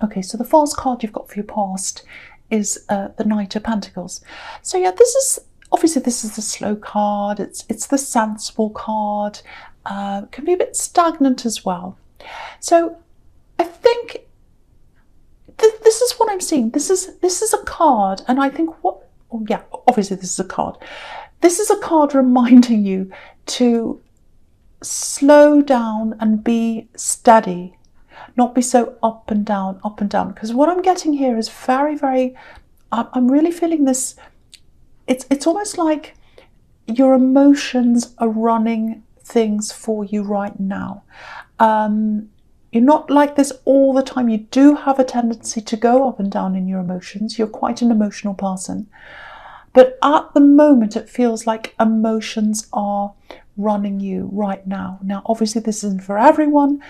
Okay, so the false card you've got for your past is the Knight of Pentacles. So yeah, this is obviously this is the slow card. It's the sensible card. It can be a bit stagnant as well. So I think this is what I'm seeing. This is a card, and I think obviously this is a card. This is a card reminding you to slow down and be steady, not be so up and down, because what I'm getting here is very, very, I'm really feeling this, it's almost like your emotions are running things for you right now. You're not like this all the time. You do have a tendency to go up and down in your emotions. You're quite an emotional person. But at the moment, it feels like emotions are running you right now. Now, obviously, this isn't for everyone.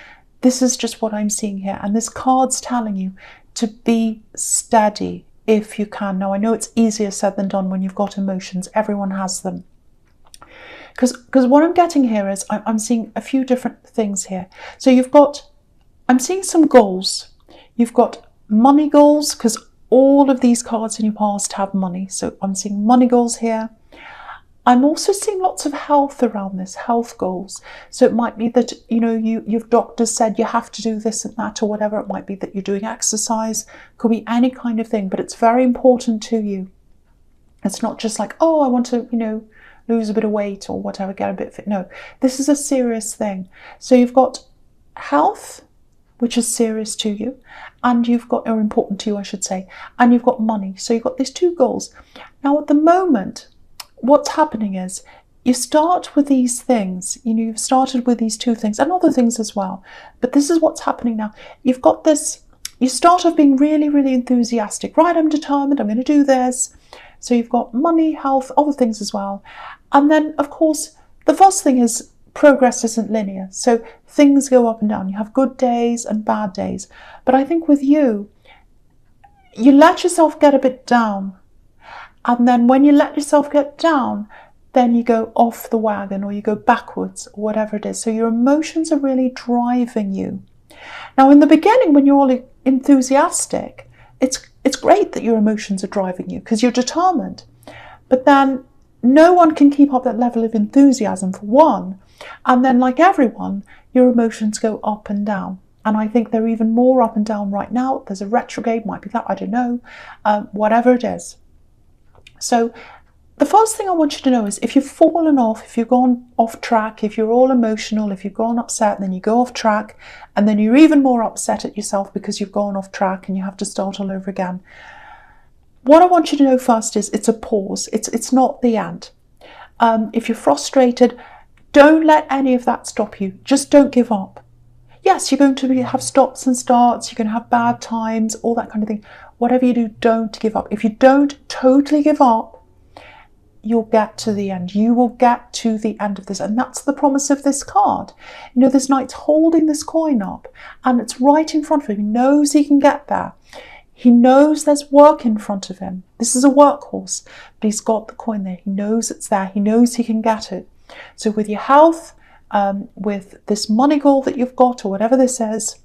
This is just what I'm seeing here. And this card's telling you to be steady if you can. Now, I know it's easier said than done when you've got emotions. Everyone has them. Because what I'm getting here is I'm seeing a few different things here. So I'm seeing some goals. You've got money goals, because all of these cards in your past have money. So I'm seeing money goals here. I'm also seeing lots of health around this, health goals. So it might be that, your doctor said you have to do this and that or whatever. It might be that you're doing exercise. Could be any kind of thing, but it's very important to you. It's not just like, oh, I want to, lose a bit of weight or whatever, get a bit fit. No, this is a serious thing. So you've got health, which is serious to you, and or important to you, I should say, and you've got money. So you've got these two goals. Now, at the moment, what's happening is you start with these things, you've started with these two things and other things as well. But this is what's happening now. You've got this, you start off being really, really enthusiastic. Right, I'm determined, I'm going to do this. So you've got money, health, other things as well. And then, of course, the first thing is progress isn't linear. So things go up and down. You have good days and bad days. But I think with you let yourself get a bit down. And then when you let yourself get down, then you go off the wagon or you go backwards or whatever it is. So your emotions are really driving you. Now, in the beginning, when you're all enthusiastic, it's great that your emotions are driving you because you're determined. But then no one can keep up that level of enthusiasm, for one. And then, like everyone, your emotions go up and down. And I think they're even more up and down right now. There's a retrograde, might be that, I don't know, whatever it is. So the first thing I want you to know is if you've fallen off, if you've gone off track, if you're all emotional, if you've gone upset, then you go off track, and then you're even more upset at yourself because you've gone off track and you have to start all over again. What I want you to know first is it's a pause. It's not the end. If you're frustrated, don't let any of that stop you. Just don't give up. Yes, you're going to have stops and starts. You're going to have bad times, all that kind of thing. Whatever you do, don't give up. If you don't totally give up, you'll get to the end. You will get to the end of this. And that's the promise of this card. This knight's holding this coin up and it's right in front of him. He knows he can get there. He knows there's work in front of him. This is a workhorse, but he's got the coin there. He knows it's there. He knows he can get it. So with your health, with this money goal that you've got or whatever this is,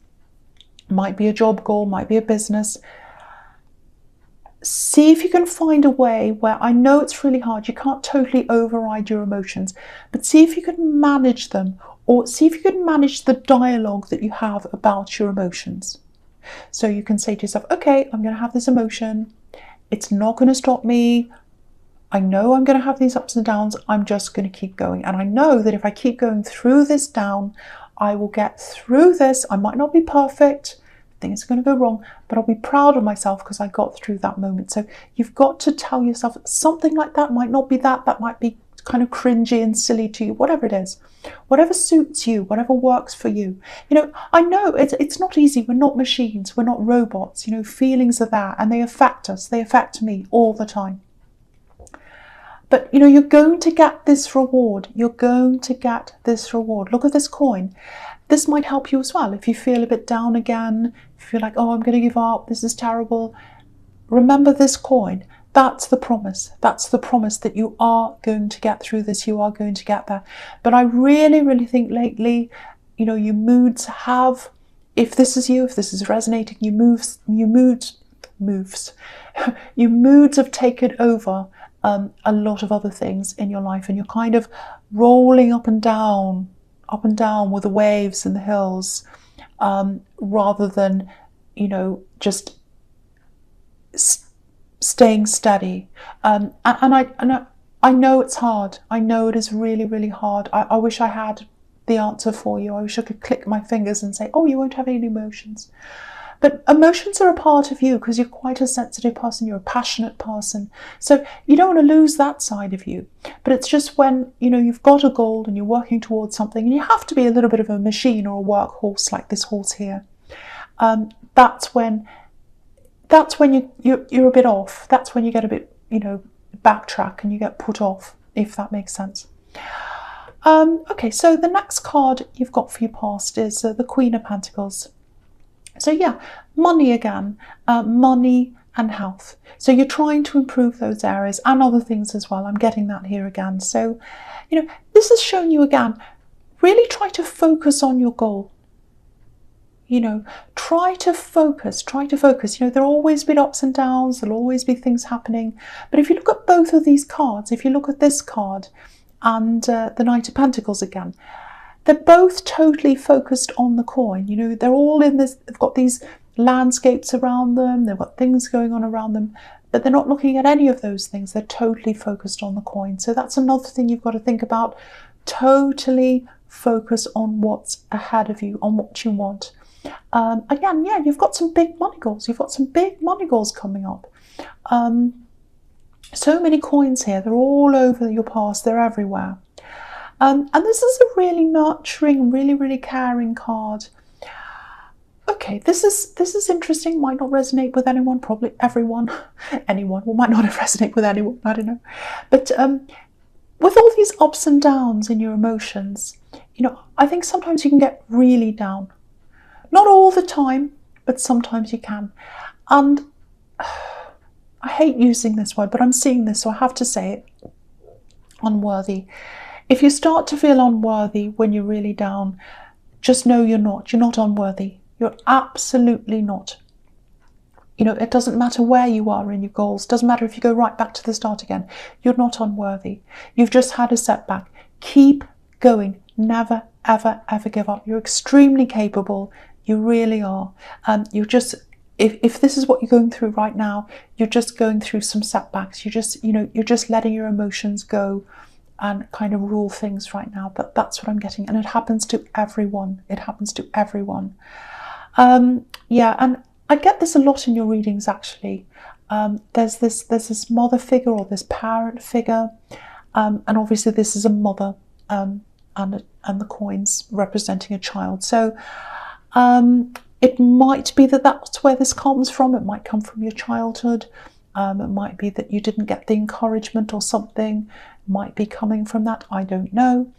might be a job goal, might be a business, see if you can find a way where, I know it's really hard, you can't totally override your emotions, but see if you can manage them, or see if you can manage the dialogue that you have about your emotions. So you can say to yourself, okay, I'm going to have this emotion. It's not going to stop me. I know I'm going to have these ups and downs. I'm just going to keep going. And I know that if I keep going through this down, I will get through this. I might not be perfect. Things are going to go wrong, but I'll be proud of myself because I got through that moment. So you've got to tell yourself something like that. Might not be that might be kind of cringy and silly to you, whatever it is, whatever suits you, whatever works for you. I know it's not easy. We're not machines, we're not robots. Feelings are there and they affect us. They affect me all the time. But you're going to get this reward. You're going to get this reward. Look at this coin. This might help you as well. If you feel a bit down again, if you're like, oh, I'm going to give up, this is terrible. Remember this coin. That's the promise. That's the promise that you are going to get through this. You are going to get there. But I really, really think lately, your moods have if this is you, if this is resonating, your moods have taken over a lot of other things in your life, and you're kind of rolling up and down with the waves and the hills, rather than, you know, just staying steady. And I know it's hard. I know it is really, really hard. I wish I had the answer for you. I wish I could click my fingers and say, oh, you won't have any emotions. But emotions are a part of you because you're quite a sensitive person, you're a passionate person. So you don't want to lose that side of you. But it's just when, you know, you've got a goal and you're working towards something, and you have to be a little bit of a machine or a workhorse like this horse here. That's when you're a bit off. That's when you get a bit, you know, backtrack and you get put off, if that makes sense. Okay, so the next card you've got for your past is the Queen of Pentacles. So yeah, money again, money and health. So you're trying to improve those areas and other things as well. I'm getting that here again. So, you know, this is showing you again, really try to focus on your goal. You know, try to focus. You know, there'll always be ups and downs. There'll always be things happening. But if you look at both of these cards, if you look at this card and the Knight of Pentacles again, they're both totally focused on the coin. You know, they're all in this, they've got these landscapes around them, they've got things going on around them, but they're not looking at any of those things. They're totally focused on the coin. So that's another thing you've got to think about. Totally focus on what's ahead of you, on what you want. Again, yeah, you've got some big money goals. You've got some big money goals coming up. So many coins here. They're all over your past. They're everywhere. And this is a really nurturing, really, really caring card. Okay, this is interesting. Might not resonate with anyone, probably everyone. Anyone, well, might not resonate with anyone, I don't know. But with all these ups and downs in your emotions, you know, I think sometimes you can get really down. Not all the time, but sometimes you can. And I hate using this word, but I'm seeing this, so I have to say it. Unworthy. If you start to feel unworthy when you're really down, just know you're not. You're not unworthy. You're absolutely not. You know, it doesn't matter where you are in your goals. It doesn't matter if you go right back to the start again. You're not unworthy. You've just had a setback. Keep going. Never, ever, ever give up. You're extremely capable. You really are. You're just, if this is what you're going through right now, you're just going through some setbacks. You're just, you know, you're just letting your emotions go and kind of rule things right now. That's what I'm getting. And it happens to everyone. It happens to everyone. Yeah, and I get this a lot in your readings, actually. There's this mother figure or this parent figure. And obviously this is a mother, and the coins representing a child. So it might be that that's where this comes from. It might come from your childhood. It might be that you didn't get the encouragement or something. It might be coming from that. I don't know.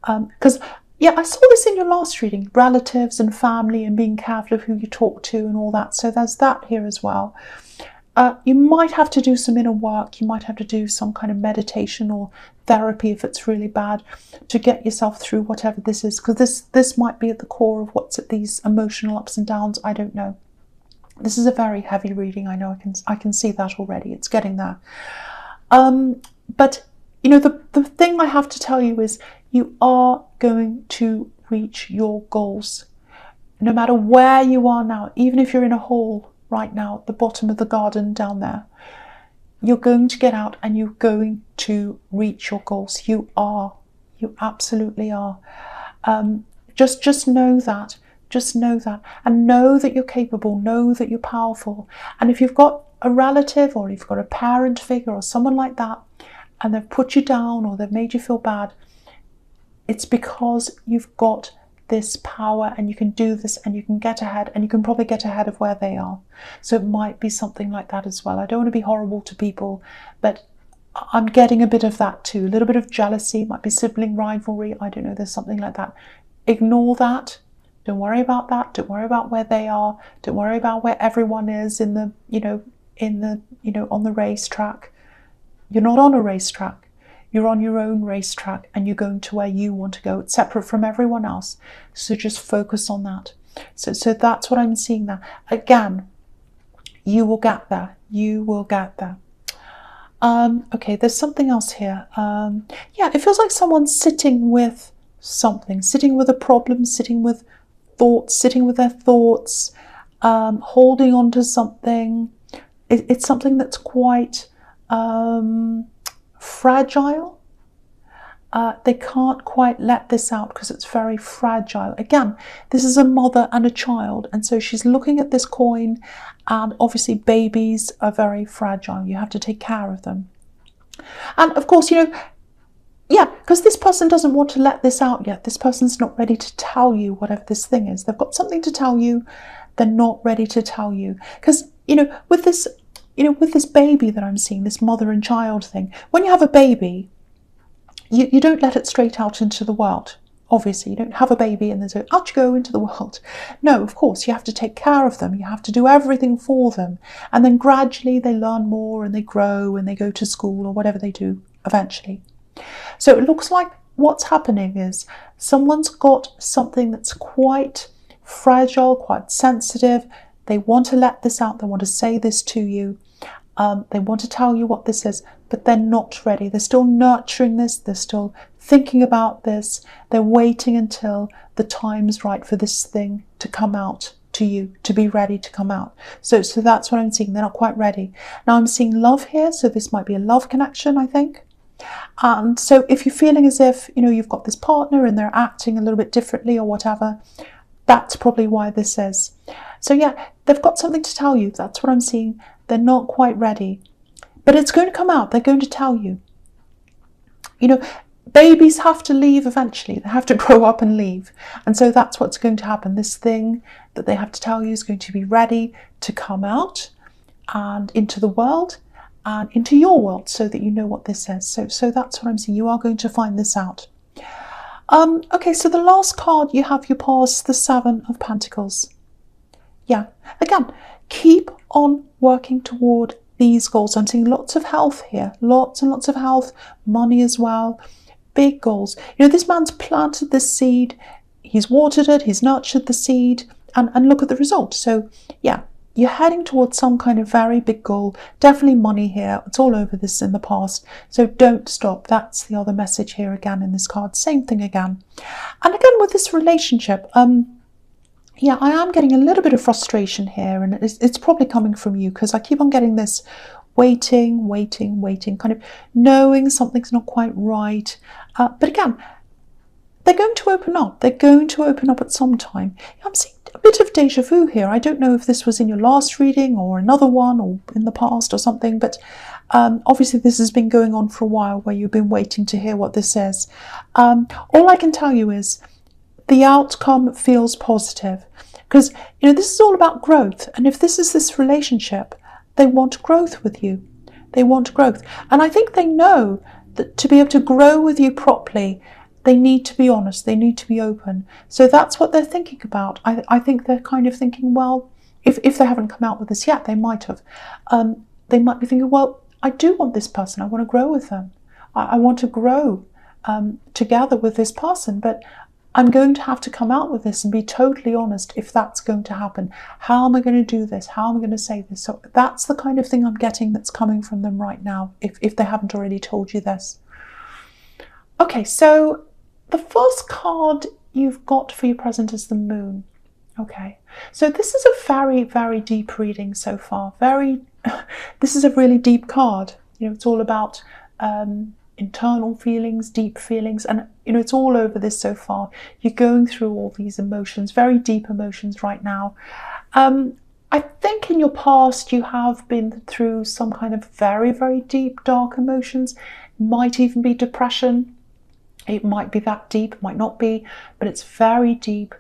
Because, yeah, I saw this in your last reading. Relatives and family and being careful of who you talk to and all that. So there's that here as well. You might have to do some inner work. You might have to do some kind of meditation or therapy if it's really bad to get yourself through whatever this is. Because this might be at the core of what's at these emotional ups and downs. I don't know. This is a very heavy reading. I know I can see that already. It's getting there. But, you know, the thing I have to tell you is you are going to reach your goals. No matter where you are now, even if you're in a hole right now at the bottom of the garden down there, you're going to get out and you're going to reach your goals. You are. You absolutely are. Just know that. Just know that. And know that you're capable. Know that you're powerful. And if you've got a relative or you've got a parent figure or someone like that, and they've put you down or they've made you feel bad, it's because you've got this power and you can do this and you can get ahead, and you can probably get ahead of where they are. So it might be something like that as well. I don't want to be horrible to people, but I'm getting a bit of that too. A little bit of jealousy, might be sibling rivalry. I don't know, there's something like that. Ignore that. Don't worry about that. Don't worry about where they are. Don't worry about where everyone is in the, on the racetrack. You're not on a racetrack. You're on your own racetrack and you're going to where you want to go. It's separate from everyone else. So just focus on that. So that's what I'm seeing there. Again, you will get there. You will get there. Okay, there's something else here. Yeah, it feels like someone's sitting with something, sitting with a problem, sitting with thoughts, sitting with their thoughts, holding on to something. It's something that's quite fragile. They can't quite let this out because it's very fragile. Again, this is a mother and a child, and so she's looking at this coin, and obviously babies are very fragile. You have to take care of them. And of course, you know, yeah, because this person doesn't want to let this out yet. This person's not ready to tell you whatever this thing is. They've got something to tell you. They're not ready to tell you. Because, you know, with this baby that I'm seeing, this mother and child thing, when you have a baby, you don't let it straight out into the world. Obviously, you don't have a baby and then say, out you go into the world. No, of course, you have to take care of them. You have to do everything for them. And then gradually they learn more and they grow and they go to school or whatever they do eventually. So it looks like what's happening is someone's got something that's quite fragile, quite sensitive. They want to let this out. They want to say this to you. They want to tell you what this is, but they're not ready. They're still nurturing this. They're still thinking about this. They're waiting until the time's right for this thing to come out to you, to be ready to come out. So that's what I'm seeing. They're not quite ready. Now I'm seeing love here. So this might be a love connection, I think. And so if you're feeling as if, you know, you've got this partner and they're acting a little bit differently or whatever, that's probably why this is. So yeah, they've got something to tell you. That's what I'm seeing. They're not quite ready, but it's going to come out. They're going to tell you. You know, babies have to leave eventually. They have to grow up and leave. And so that's what's going to happen. This thing that they have to tell you is going to be ready to come out and into the world and into your world so that you know what this is. So that's what I'm saying. You are going to find this out. Okay, so the last card you have your past, the Seven of Pentacles. Yeah, again, keep on working toward these goals. I'm seeing lots of health here, lots and lots of health, money as well, big goals. You know, this man's planted this seed, he's watered it, he's nurtured the seed, and look at the result. So yeah, you're heading towards some kind of very big goal. Definitely money here. It's all over this in the past. So don't stop. That's the other message here again in this card. Same thing again. And again with this relationship, yeah, I am getting a little bit of frustration here, and it's probably coming from you because I keep on getting this waiting, kind of knowing something's not quite right. But again, they're going to open up. They're going to open up at some time. I'm seeing a bit of deja vu here. I don't know if this was in your last reading or another one or in the past or something, but obviously this has been going on for a while where you've been waiting to hear what this is. All I can tell you is the outcome feels positive because, you know, this is all about growth. And if this is this relationship, they want growth with you. They want growth. And I think they know that to be able to grow with you properly, they need to be honest. They need to be open. So that's what they're thinking about. I think they're kind of thinking, well, if they haven't come out with this yet, they might have. They might be thinking, well, I do want this person. I want to grow with them. I want to grow together with this person, but I'm going to have to come out with this and be totally honest if that's going to happen. How am I going to do this? How am I going to say this? So that's the kind of thing I'm getting that's coming from them right now, if they haven't already told you this. Okay, so the first card you've got for your present is the Moon. Okay, so this is a very, very deep reading so far. This is a really deep card. You know, it's all about internal feelings, deep feelings, and you know, it's all over this so far. You're going through all these emotions, very deep emotions right now. I think in your past you have been through some kind of very, very deep, dark emotions. It might even be depression. It might be that deep, might not be, but it's very deep.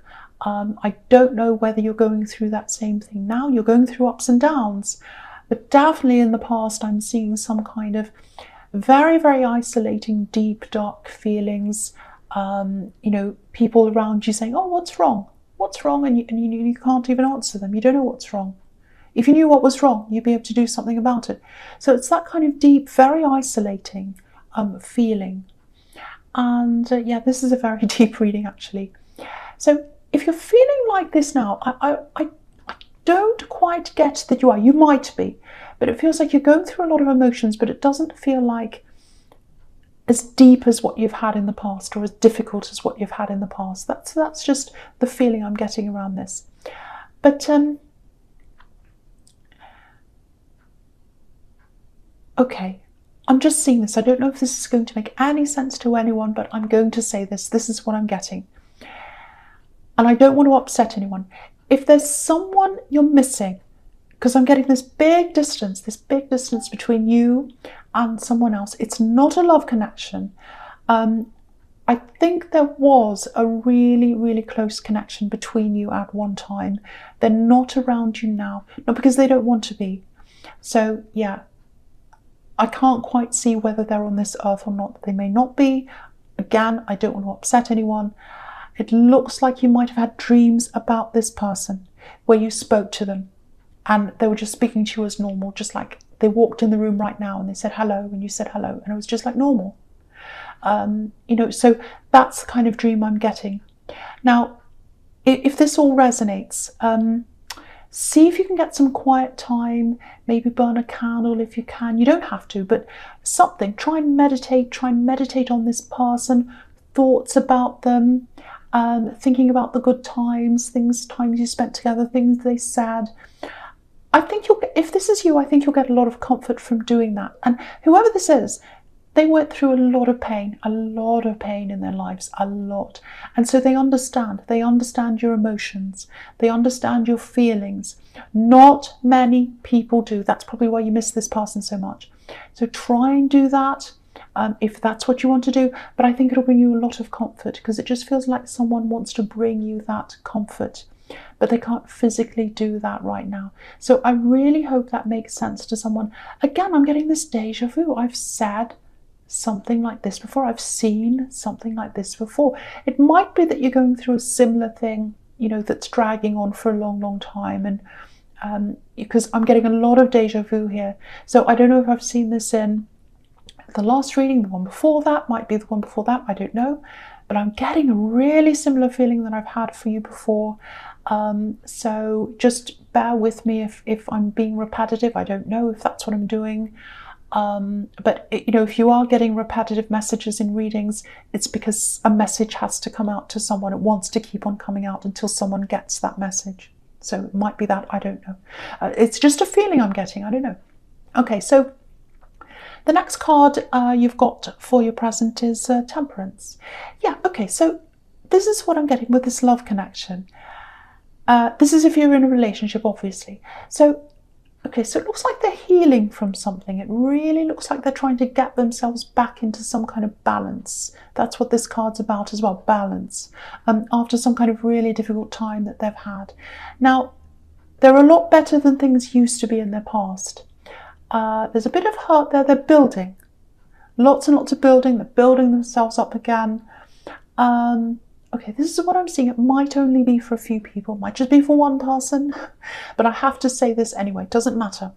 I don't know whether you're going through that same thing now. You're going through ups and downs, but definitely in the past I'm seeing some kind of very, very isolating, deep, dark feelings. You know, people around you saying, oh, what's wrong? What's wrong? And you can't even answer them. You don't know what's wrong. If you knew what was wrong, you'd be able to do something about it. So it's that kind of deep, very isolating feeling. And yeah, this is a very deep reading actually. So if you're feeling like this now, I don't quite get that you are. You might be, but it feels like you're going through a lot of emotions, but it doesn't feel like as deep as what you've had in the past, or as difficult as what you've had in the past. That's just the feeling I'm getting around this. But okay, I'm just seeing this. I don't know if this is going to make any sense to anyone, but I'm going to say this. This is what I'm getting. And I don't want to upset anyone. If there's someone you're missing, because I'm getting this big distance between you and someone else. It's not a love connection. I think there was a really, really close connection between you at one time. They're not around you now, not because they don't want to be. So yeah, I can't quite see whether they're on this earth or not. They may not be. Again, I don't want to upset anyone. It looks like you might have had dreams about this person where you spoke to them and they were just speaking to you as normal, just like they walked in the room right now and they said hello and you said hello, and it was just like normal. You know, so that's the kind of dream I'm getting. Now, if this all resonates, see if you can get some quiet time, maybe burn a candle if you can. You don't have to, but something. Try and meditate on this person, thoughts about them, thinking about the good times, times you spent together, things they said. I think if this is you, I think you'll get a lot of comfort from doing that. And whoever this is, they went through a lot of pain in their lives, a lot. And so they understand your emotions, they understand your feelings. Not many people do. That's probably why you miss this person so much. So try and do that if that's what you want to do. But I think it'll bring you a lot of comfort, because it just feels like someone wants to bring you that comfort, but they can't physically do that right now. So I really hope that makes sense to someone. Again, I'm getting this deja vu. I've said something like this before. I've seen something like this before. It might be that you're going through a similar thing, you know, that's dragging on for a long, long time. And because I'm getting a lot of deja vu here. So I don't know if I've seen this in the last reading, the one before that, might be the one before that, I don't know. But I'm getting a really similar feeling that I've had for you before. So just bear with me if I'm being repetitive. I don't know if that's what I'm doing. But you know, if you are getting repetitive messages in readings, it's because a message has to come out to someone. It wants to keep on coming out until someone gets that message. So it might be that, I don't know. It's just a feeling I'm getting, I don't know. Okay, so the next card you've got for your present is Temperance. Yeah, okay, so this is what I'm getting with this love connection. This is if you're in a relationship, obviously. So, okay, so it looks like they're healing from something. It really looks like they're trying to get themselves back into some kind of balance. That's what this card's about as well, balance. After some kind of really difficult time that they've had. Now, they're a lot better than things used to be in their past. There's a bit of hurt there. They're building. Lots and lots of building. They're building themselves up again. Okay, this is what I'm seeing. It might only be for a few people. Might just be for one person. But I have to say this anyway. It doesn't matter.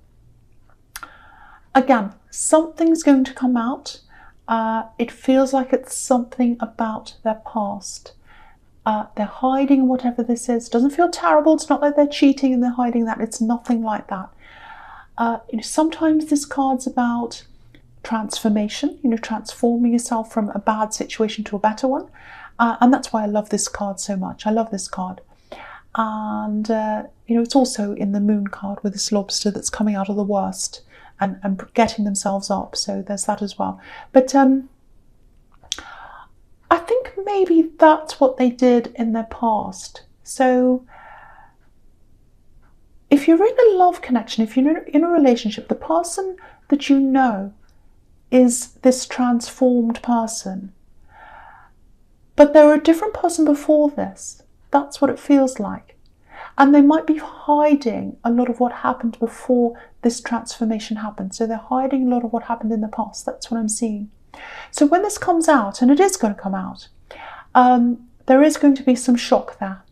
Again, something's going to come out. It feels like it's something about their past. They're hiding whatever this is. It doesn't feel terrible. It's not like they're cheating and they're hiding that. It's nothing like that. You know, sometimes this card's about transformation, you know, transforming yourself from a bad situation to a better one. And that's why I love this card so much. I love this card. And, you know, it's also in the Moon card with this lobster that's coming out of the worst and getting themselves up. So there's that as well. But I think maybe that's what they did in their past. So if you're in a love connection, if you're in a relationship, the person that you know is this transformed person. But they're a different person before this. That's what it feels like. And they might be hiding a lot of what happened before this transformation happened. So they're hiding a lot of what happened in the past. That's what I'm seeing. So when this comes out, and it is going to come out, there is going to be some shock there.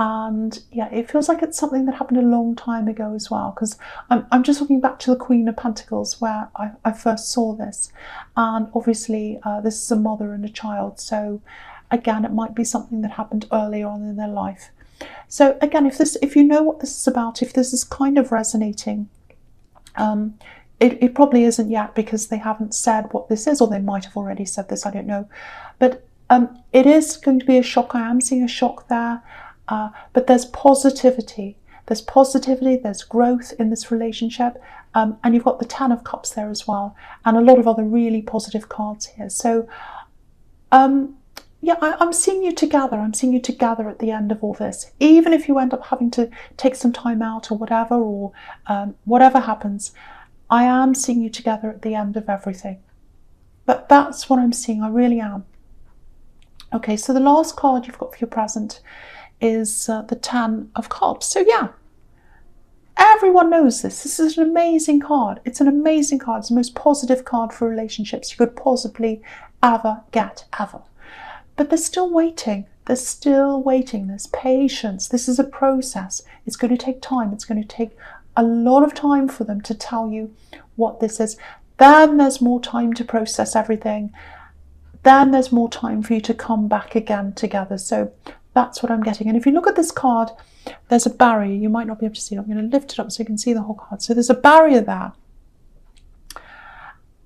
And yeah, it feels like it's something that happened a long time ago as well, because I'm just looking back to the Queen of Pentacles where I first saw this, and obviously this is a mother and a child, so Again, it might be something that happened earlier on in their life. So again, if you know what this is about, if this is kind of resonating, it probably isn't yet because they haven't said what this is, or they might have already said this, I don't know. But it is going to be a shock. I am seeing a shock there, but there's positivity. There's positivity, there's growth in this relationship, and you've got the Ten of Cups there as well, and a lot of other really positive cards here. So, yeah, I'm seeing you together. I'm seeing you together at the end of all this. Even if you end up having to take some time out or whatever happens, I am seeing you together at the end of everything. But that's what I'm seeing, I really am. Okay, so the last card you've got for your present is the Ten of Cups. So yeah, everyone knows this. This is an amazing card. It's an amazing card. It's the most positive card for relationships you could possibly ever get, ever. But they're still waiting. They're still waiting. There's patience. This is a process. It's going to take time. It's going to take a lot of time for them to tell you what this is. Then there's more time to process everything. Then there's more time for you to come back again together. So that's what I'm getting. And if you look at this card, there's a barrier. You might not be able to see it. I'm going to lift it up so you can see the whole card. So there's a barrier there.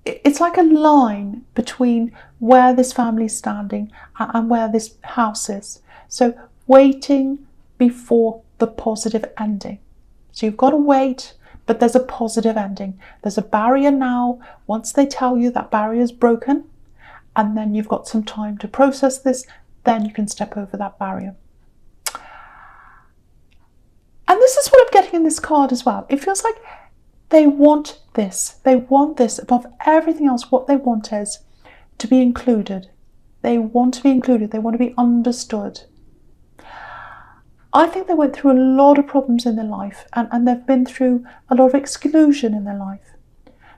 It's like a line between where this family is standing and where this house is. So waiting before the positive ending. So you've got to wait, but there's a positive ending. There's a barrier now. Once they tell you that barrier is broken, and then you've got some time to process this, then you can step over that barrier. And this is what I'm getting in this card as well. It feels like they want this. They want this above everything else. What they want is to be included. They want to be included. They want to be understood. I think they went through a lot of problems in their life, and they've been through a lot of exclusion in their life.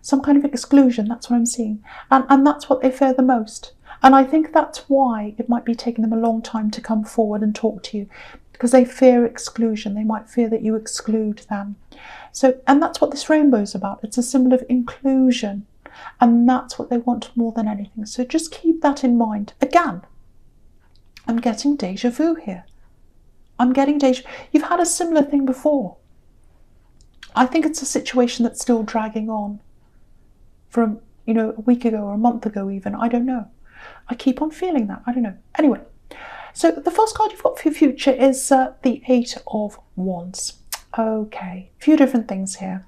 Some kind of exclusion, that's what I'm seeing. And that's what they fear the most. And I think that's why it might be taking them a long time to come forward and talk to you, because they fear exclusion. They might fear that you exclude them. So, and that's what this rainbow is about. It's a symbol of inclusion. And that's what they want more than anything. So just keep that in mind. Again, I'm getting déjà vu here. I'm getting déjà vu. You've had a similar thing before. I think it's a situation that's still dragging on from, a week ago or a month ago even. I don't know. I keep on feeling that. I don't know. Anyway, so the first card you've got for your future is the Eight of Wands. Okay, a few different things here.